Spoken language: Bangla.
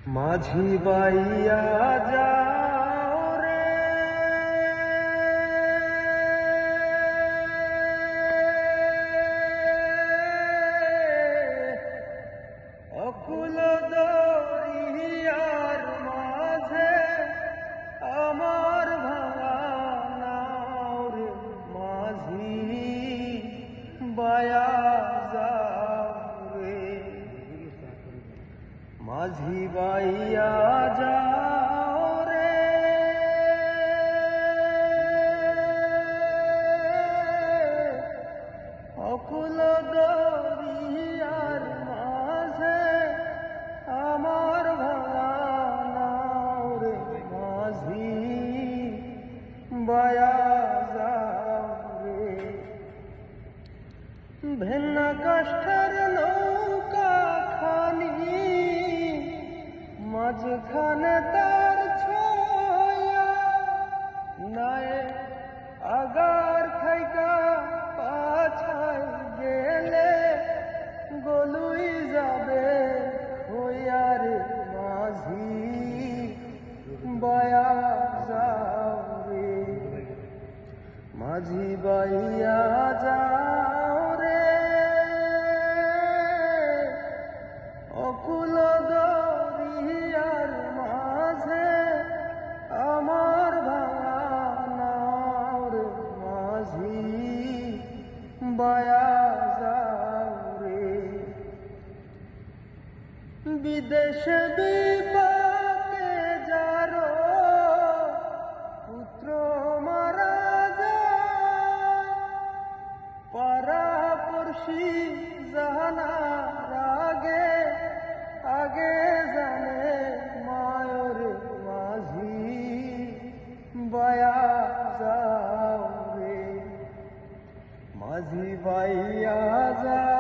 মাঝি বাইয়া যাও রে অকুল দরিয়ার মাঝে আমার ভাঙা নাও রে মাঝি বাইয়া যাও রে মাঝি বাইয়া যাও রে অকুল দরিয়ার মাঝে আমার ভাঙা নাও রে মাঝি বাইয়া যাও রে ভিন্ন কাষ্ঠের নৌকা খানি মাঝখানে তার ছায়া নায়ে আগার থাইকা পাছায় গেলে গলুই যাবে হইয়ারে মাঝি বাইয়া যাও রে মাঝি বাইয়া যাও রে অকুল দরিয়ার মাঝে আমার ভাঙা নাও রে মাঝি বাইয়া যাও রে বিদেশে বিপাকে যারো পুত্র মারা যায় পাড়া পড়শি জানার আগে আগে জানে মায়ের মাঝি বাইয়া যাও রে মাঝি বাইয়া যাও।